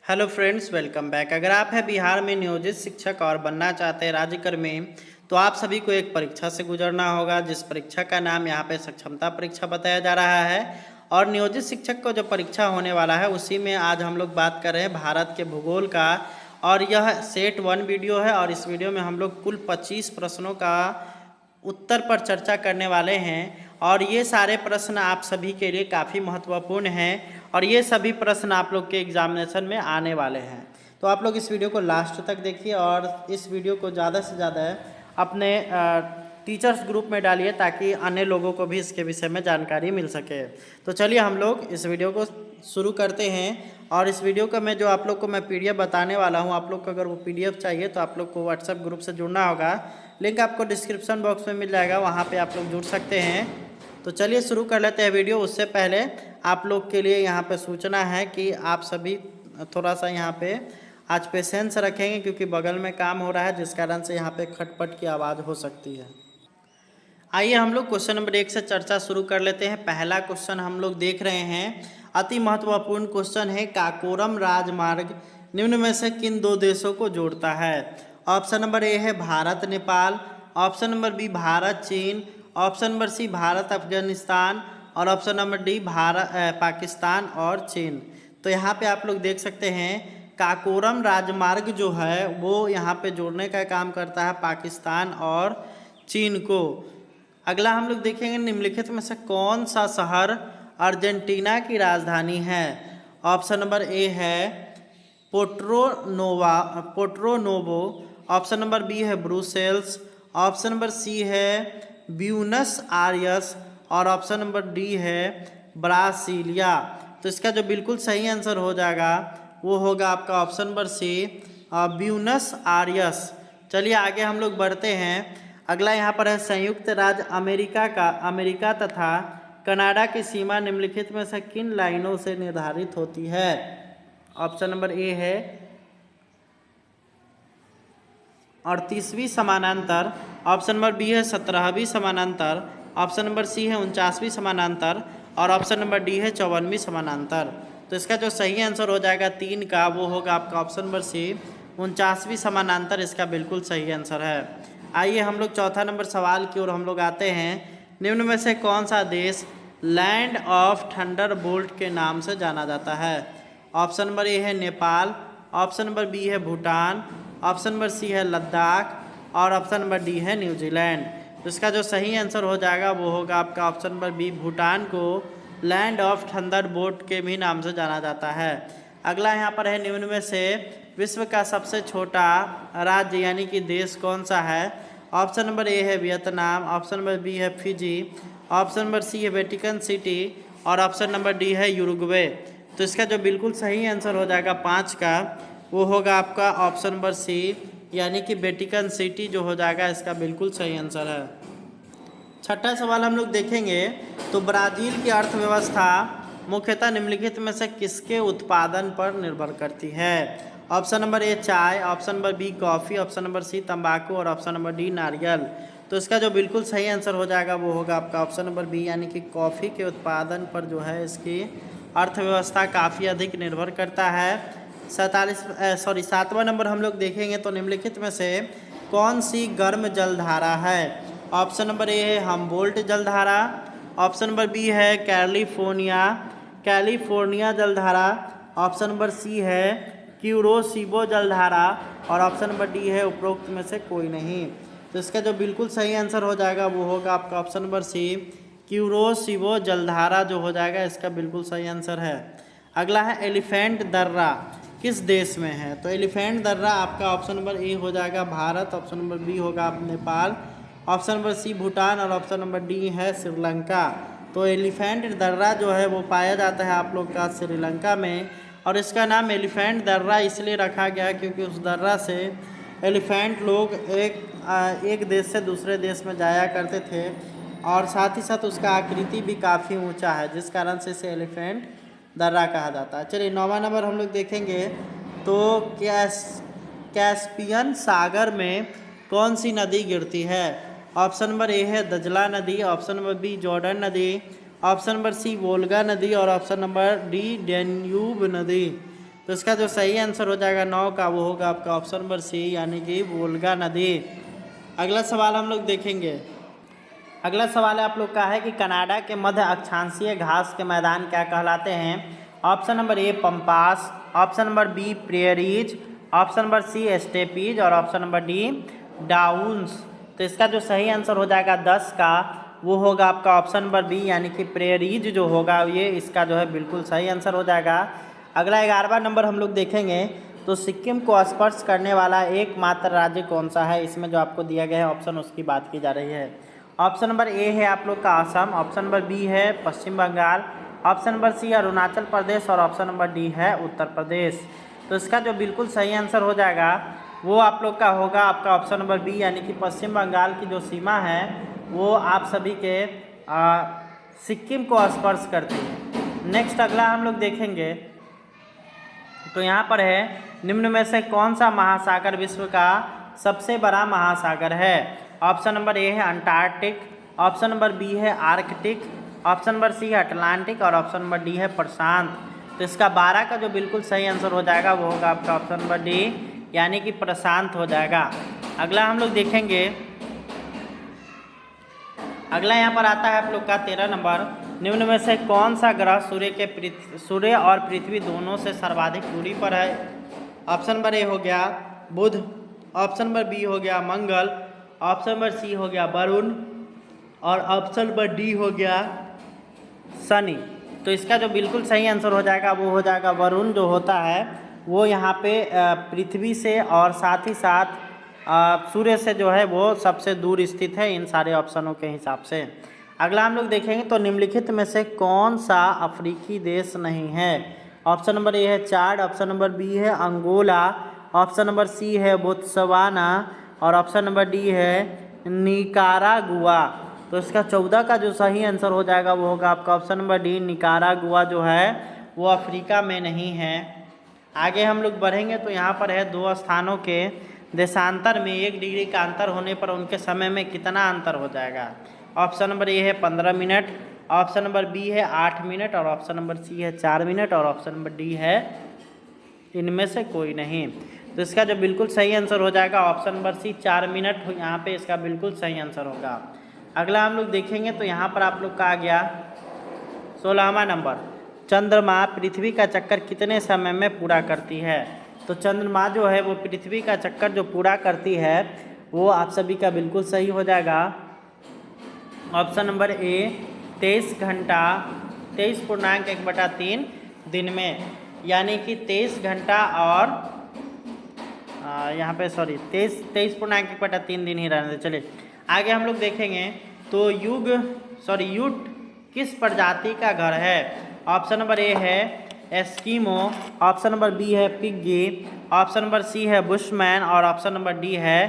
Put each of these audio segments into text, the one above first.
Hello friends, welcome back. अगर आप हैं बिहार में नियोजित शिक्षक और बनना चाहते हैं राज्यकर में, तो आप सभी को एक परीक्षा से गुजरना होगा, जिस परीक्षा का नाम यहाँ पे सक्षमता परीक्षा बताया जा रहा है। और नियोजित शिक्षक को जो परीक्षा होने वाला है उसी में आज हम लोग बात कर रहे हैं भारत के भूगोल का। और यह सेट 1 वीडियो है और इस वीडियो में हम लोग कुल 25 प्रश्नों का उत्तर पर चर्चा करने वाले हैं। और ये सारे प्रश्न आप सभी के लिए काफ़ी महत्वपूर्ण हैं और ये सभी प्रश्न आप लोग के एग्जामिनेशन में आने वाले हैं। तो आप लोग इस वीडियो को लास्ट तक देखिए और इस वीडियो को ज़्यादा से ज़्यादा अपने टीचर्स ग्रुप में डालिए ताकि अन्य लोगों को भी इसके विषय में जानकारी मिल सके। तो चलिए हम लोग इस वीडियो को शुरू करते हैं। और इस वीडियो का मैं आप लोग को मैं पीडीएफ बताने वाला हूं। आप लोग को अगर वो पीडीएफ चाहिए तो आप लोग को व्हाट्सएप ग्रुप से जुड़ना होगा। लिंक आपको डिस्क्रिप्शन बॉक्स में मिल जाएगा, वहाँ पे आप लोग जुड़ सकते हैं। तो चलिए शुरू कर लेते हैं वीडियो। उससे पहले आप लोग के लिए यहाँ पे सूचना है कि आप सभी थोड़ा सा यहाँ पे आज पेशेंस रखेंगे, क्योंकि बगल में काम हो रहा है जिस कारण से यहाँ पे खटपट की आवाज़ हो सकती है। आइए हम लोग क्वेश्चन नंबर 1 से चर्चा शुरू कर लेते हैं। पहला क्वेश्चन हम लोग देख रहे हैं, अति महत्वपूर्ण क्वेश्चन है। काकोरम राजमार्ग निम्न में से किन दो देशों को जोड़ता है? ऑप्शन नंबर ए है Bharat Nepal, option number B Bharat चीन, option number C Bharat Afghanistan और option number D Bharat Pakistan और चीन। तो यहाँ पे आप लोग देख सकते हैं काकोरम राजमार्ग जो है वो यहाँ पे जोड़ने का काम करता है पाकिस्तान और चीन को। अगला हम लोग देखेंगे, निम्नलिखित में से कौन सा शहर अर्जेंटीना की राजधानी है? ऑप्शन नंबर ए है Porto Novo, option number B है ब्रुसेल्स, ऑप्शन नंबर सी है ब्यूनस आयर्स और ऑप्शन नंबर डी है ब्रासीलिया। तो इसका जो बिल्कुल सही आंसर हो जाएगा वो होगा आपका option number C, Buenos Aires. चलिए आगे हम लोग बढ़ते हैं। अगला यहाँ पर है, संयुक्त राज्य अमेरिका तथा कनाडा की सीमा निम्नलिखित में से किन लाइनों से निर्धारित होती है? ऑप्शन नंबर ए है 38वीं समानांतर, ऑप्शन नंबर बी है 17वीं समानांतर, ऑप्शन नंबर सी है 49वीं समानांतर और ऑप्शन नंबर डी है 54वीं समानांतर। तो इसका जो सही आंसर हो जाएगा 3 का, वो होगा आपका ऑप्शन नंबर सी 49वीं समानांतर इसका बिल्कुल सही आंसर है। आइए हम लोग चौथा नंबर सवाल की ओर हम लोग आते हैं। निम्न में से कौन सा देश लैंड ऑफ थंडरबोल्ट के नाम से जाना जाता है? ऑप्शन नंबर ए है नेपाल, ऑप्शन नंबर बी है भूटान, ऑप्शन नंबर सी है लद्दाख और ऑप्शन नंबर डी है न्यूजीलैंड। तो इसका जो सही आंसर हो जाएगा वो होगा आपका ऑप्शन नंबर बी, भूटान को लैंड ऑफ थंडरबोल्ट के भी नाम से जाना जाता है। अगला यहाँ पर है, निम्न में से विश्व का सबसे छोटा राज्य यानी कि देश कौन सा है? ऑप्शन नंबर ए है वियतनाम, ऑप्शन नंबर बी है फिजी, ऑप्शन नंबर सी है वेटिकन सिटी और ऑप्शन नंबर डी है यूरुग्वे। तो इसका जो बिल्कुल सही आंसर हो जाएगा 5 का, वो होगा आपका ऑप्शन नंबर सी यानी कि वेटिकन सिटी जो हो जाएगा इसका बिल्कुल सही आंसर है। छठा सवाल हम लोग देखेंगे, तो ब्राज़ील की अर्थव्यवस्था मुख्यतः निम्नलिखित में से किसके उत्पादन पर निर्भर करती है? ऑप्शन नंबर ए चाय, option number B coffee, option number C तंबाकू और ऑप्शन नंबर डी नारियल। तो इसका जो बिल्कुल सही आंसर हो जाएगा वो होगा आपका ऑप्शन नंबर बी यानी कि कॉफ़ी के उत्पादन पर जो है इसकी अर्थव्यवस्था काफ़ी अधिक निर्भर करता है। 7वां नंबर हम लोग देखेंगे, तो निम्नलिखित में से कौन सी गर्म जलधारा है? ऑप्शन नंबर ए है हम्बोल्ट जलधारा, ऑप्शन नंबर बी है कैलिफोर्निया जलधारा, ऑप्शन नंबर सी है क्यूरोसिबो जलधारा और ऑप्शन नंबर डी है उपरोक्त में से कोई नहीं। तो इसका जो बिल्कुल सही आंसर हो जाएगा वो होगा आपका ऑप्शन नंबर सी, क्यूरोसिबो जलधारा जो हो जाएगा इसका बिल्कुल सही आंसर है। अगला है, एलिफेंट दर्रा किस देश में है? तो एलिफेंट दर्रा आपका ऑप्शन नंबर ए हो जाएगा भारत, ऑप्शन नंबर बी होगा Nepal, option number C Bhutan और ऑप्शन नंबर डी है श्रीलंका। तो एलिफेंट दर्रा जो है वो पाया जाता है आप लोग का श्रीलंका में और इसका नाम एलिफेंट दर्रा इसलिए रखा गया क्योंकि उस दर्रा से एलिफेंट लोग एक देश से दूसरे देश में जाया करते थे और साथ ही साथ उसका आकृति भी काफ़ी ऊंचा है जिस कारण से इसे एलिफेंट दर्रा कहा जाता है। चलिए 9वां नंबर हम लोग देखेंगे, तो कैस्पियन सागर में कौन सी नदी गिरती है? ऑप्शन नंबर ए है दजला नदी, ऑप्शन नंबर बी जॉर्डन नदी, ऑप्शन नंबर सी वोल्गा नदी और ऑप्शन नंबर डी डैन्यूब नदी। तो इसका जो सही आंसर हो जाएगा 9 का वो होगा आपका ऑप्शन नंबर सी, यानी कि वोल्गा नदी। अगला सवाल हम लोग देखेंगे। अगला सवाल है आप लोग का है कि कनाडा के मध्य अक्षांशीय घास के मैदान क्या कहलाते हैं। Option number A pampas, option number B prairies, option number C steppes और ऑप्शन नंबर डी डाउन्स। तो इसका जो सही आंसर हो जाएगा 10 का वो होगा आपका ऑप्शन नंबर बी, यानी कि प्रेरीज जो होगा ये इसका जो है बिल्कुल सही आंसर हो जाएगा। अगला 11वां नंबर हम लोग देखेंगे। तो सिक्किम को स्पर्श करने वाला एकमात्र राज्य कौन सा है। इसमें जो आपको दिया गया है ऑप्शन उसकी बात की जा रही है। ऑप्शन नंबर ए है आप लोग का असम, ऑप्शन नंबर बी है Paschim Bengal, option number C Arunachal Pradesh और ऑप्शन नंबर डी है उत्तर प्रदेश। तो इसका जो बिल्कुल सही आंसर हो जाएगा वो आप लोग का होगा आपका ऑप्शन नंबर बी, यानी कि पश्चिम बंगाल की जो सीमा है वो आप सभी के सिक्किम को स्पर्श करती है। नेक्स्ट अगला हम लोग देखेंगे। तो यहाँ पर है निम्न में से कौन सा महासागर विश्व का सबसे बड़ा महासागर है। ऑप्शन नंबर ए है अंटार्कटिक, ऑप्शन नंबर बी है आर्कटिक, ऑप्शन नंबर सी है अटलांटिक और ऑप्शन नंबर डी है प्रशांत। तो इसका 12 का जो बिल्कुल सही आंसर हो जाएगा वो होगा आपका ऑप्शन नंबर डी, यानी कि प्रशांत हो जाएगा। अगला हम लोग देखेंगे। अगला यहाँ पर आता है आप लोग का 13 नंबर। निम्न में से कौन सा ग्रह सूर्य और पृथ्वी दोनों से सर्वाधिक दूरी पर है। ऑप्शन नंबर ए हो गया बुध, ऑप्शन नंबर बी हो गया मंगल, ऑप्शन नंबर सी हो गया वरुण और ऑप्शन नंबर डी हो गया शनि। तो इसका जो बिल्कुल सही आंसर हो जाएगा वो हो जाएगा वरुण जो होता है वो यहाँ पे पृथ्वी से और साथ ही साथ सूर्य से जो है वो सबसे दूर स्थित है इन सारे ऑप्शनों के हिसाब से। अगला हम लोग देखेंगे। तो निम्नलिखित में से कौन सा अफ्रीकी देश नहीं है। ऑप्शन नंबर ए है चाड, ऑप्शन नंबर बी है अंगोला, ऑप्शन नंबर सी है बोत्सवाना और ऑप्शन नंबर डी है निकारागुआ। तो इसका 14 का जो सही आंसर हो जाएगा वो होगा आपका ऑप्शन नंबर डी, निकारागुआ जो है वो अफ्रीका में नहीं है। आगे हम लोग बढ़ेंगे तो यहाँ पर है 2 स्थानों के देशांतर में 1 डिग्री का अंतर होने पर उनके समय में कितना अंतर हो जाएगा। ऑप्शन नंबर ए है 15 मिनट, ऑप्शन नंबर बी है 8 मिनट और ऑप्शन नंबर सी है 4 मिनट और ऑप्शन नंबर डी है इनमें से कोई नहीं। तो इसका जो बिल्कुल सही आंसर हो जाएगा ऑप्शन नंबर सी 4 मिनट यहाँ पे इसका बिल्कुल सही आंसर होगा। अगला हम लोग देखेंगे। तो यहाँ पर आप लोग का आ गया 16वां नंबर। चंद्रमा पृथ्वी का चक्कर कितने समय में पूरा करती है। तो चंद्रमा जो है वो पृथ्वी का चक्कर जो पूरा करती है वो आप सभी का बिल्कुल सही हो जाएगा ऑप्शन नंबर ए 23 घंटा 23.1/3 दिन में, यानी कि 23 घंटा और यहाँ पे 23.1/3 दिन ही रहने दे। चलिए आगे हम लोग देखेंगे। तो यूट किस प्रजाति का घर है। ऑप्शन नंबर ए है एस्कीमो, ऑप्शन नंबर बी है पिग्गी, ऑप्शन नंबर सी है बुशमैन और ऑप्शन नंबर डी है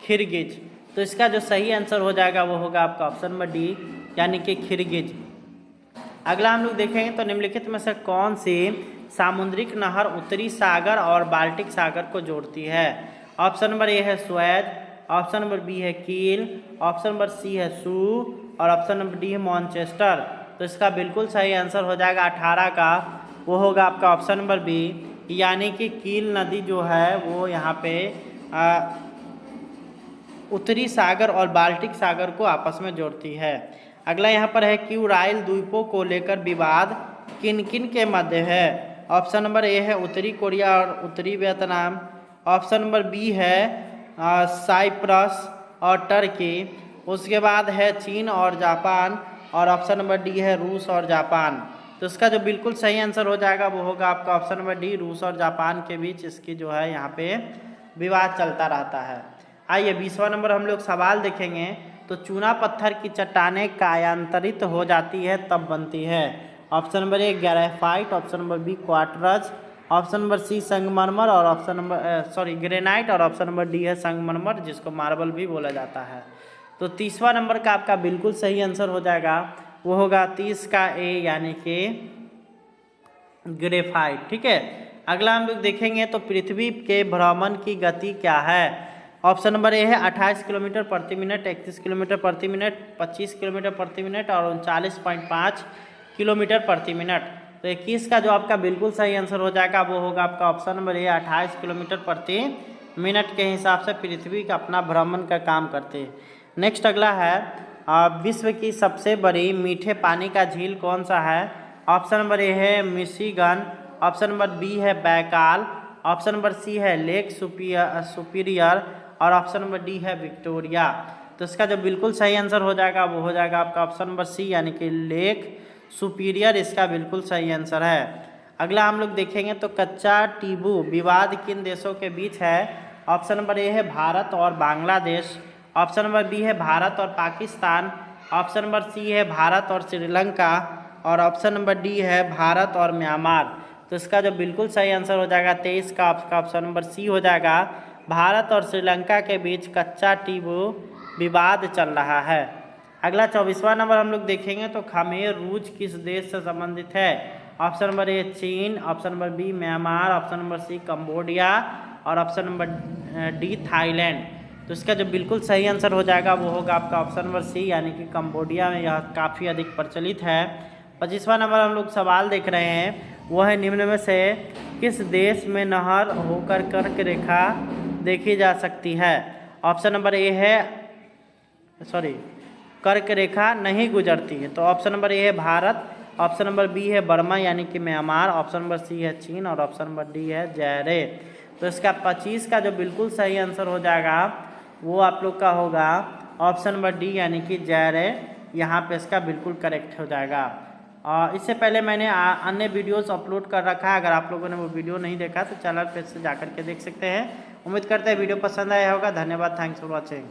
खिरगिज। तो इसका जो सही आंसर हो जाएगा वो होगा आपका ऑप्शन नंबर डी, यानी कि खिरगिज। अगला हम लोग देखेंगे। तो निम्नलिखित में से कौन सी सामुद्रिक नहर उत्तरी सागर और बाल्टिक सागर को जोड़ती है। ऑप्शन नंबर ए है स्वेज, ऑप्शन नंबर बी है कील, ऑप्शन नंबर सी है सू और ऑप्शन नंबर डी है मॉन्चेस्टर। तो इसका बिल्कुल सही आंसर हो जाएगा 18 का, वो होगा आपका ऑप्शन नंबर बी, यानी कि कील नदी जो है वो यहाँ पे उत्तरी सागर और बाल्टिक सागर को आपस में जोड़ती है। अगला यहाँ पर है क्यूराइल द्वीपों को लेकर विवाद किन किन के मध्य है। ऑप्शन नंबर ए है उत्तरी कोरिया और उत्तरी वियतनाम, ऑप्शन नंबर बी है साइप्रस और टर्की, उसके बाद है चीन और जापान और ऑप्शन नंबर डी है रूस और जापान। तो इसका जो बिल्कुल सही आंसर हो जाएगा वो होगा आपका ऑप्शन नंबर डी, रूस और जापान के बीच इसकी जो है यहाँ पे विवाद चलता रहता है। आइए 20वां नंबर हम लोग सवाल देखेंगे। तो चूना पत्थर की चट्टानें कायांतरित हो जाती है तब बनती है। Option number A graphite, option number B quartz, option number C संगमरमर और ऑप्शन नंबर ग्रेनाइट और ऑप्शन नंबर डी है संगमरमर, जिसको मार्बल भी बोला जाता है। तो 30वां नंबर का आपका बिल्कुल सही आंसर हो जाएगा वो होगा 30 का ए, यानी कि ग्रेफाइट। ठीक है। अगला हम लोग देखेंगे। तो पृथ्वी के भ्रमण की गति क्या है। ऑप्शन नंबर ए है 28 किलोमीटर प्रति मिनट, 31 किलोमीटर प्रति मिनट, 25 किलोमीटर प्रति मिनट और 39.5 किलोमीटर प्रति मिनट। तो 21 का जो आपका बिल्कुल सही आंसर हो जाएगा वो होगा आपका ऑप्शन नंबर ए, 28 किलोमीटर प्रति मिनट के हिसाब से पृथ्वी का अपना भ्रमण का काम करते हैं। नेक्स्ट अगला है विश्व की सबसे बड़ी मीठे पानी का झील कौन सा है? ऑप्शन नंबर ए है मिशिगन, ऑप्शन नंबर बी है बैकाल, ऑप्शन नंबर सी है लेक सुपीरियर और ऑप्शन नंबर डी है विक्टोरिया। तो इसका जो बिल्कुल सही आंसर हो जाएगा वो हो जाएगा आपका ऑप्शन नंबर सी यानी कि लेक सुपीरियर इसका बिल्कुल सही आंसर है। अगला हम लोग देखेंगे तो कच्चा टीबू विवाद किन देशों के बीच है? ऑप्शन नंबर ए है भारत और बांग्लादेश, ऑप्शन नंबर बी है भारत और पाकिस्तान, ऑप्शन नंबर सी है भारत और श्रीलंका और ऑप्शन नंबर डी है भारत और म्यांमार। तो इसका जो बिल्कुल सही आंसर हो जाएगा 23 का आपका ऑप्शन नंबर सी हो जाएगा। भारत और श्रीलंका के बीच कच्चा टीबू विवाद चल रहा है। अगला 24वां नंबर हम लोग देखेंगे तो खमेर रूज किस देश से संबंधित है? ऑप्शन नंबर ए चीन, option number B Myanmar, option number C Cambodia और ऑप्शन नंबर डी थाईलैंड। तो इसका जो बिल्कुल सही आंसर हो जाएगा वो होगा आपका ऑप्शन नंबर सी यानी कि कंबोडिया में यह काफ़ी अधिक प्रचलित है। 25वां नंबर हम लोग सवाल देख रहे हैं वो है निम्न में से किस देश में नहर होकर कर्क रेखा देखी जा सकती है? ऑप्शन नंबर ए है कर्क रेखा नहीं गुजरती है, तो ऑप्शन नंबर ए है भारत, ऑप्शन नंबर बी है बर्मा यानी कि म्यांमार, ऑप्शन नंबर सी है चीन और ऑप्शन नंबर डी है जैरे। तो इसका 25 का जो बिल्कुल सही आंसर हो जाएगा वो आप लोग का होगा ऑप्शन नंबर डी यानी कि जैरे। यहाँ पे इसका बिल्कुल करेक्ट हो जाएगा। इससे पहले मैंने अन्य वीडियोस अपलोड कर रखा है, अगर आप लोगों ने वो वीडियो नहीं देखा तो चैनल पे से जाकर के देख सकते हैं। उम्मीद करते हैं वीडियो पसंद आया होगा। धन्यवाद, थैंक्स फॉर वॉचिंग।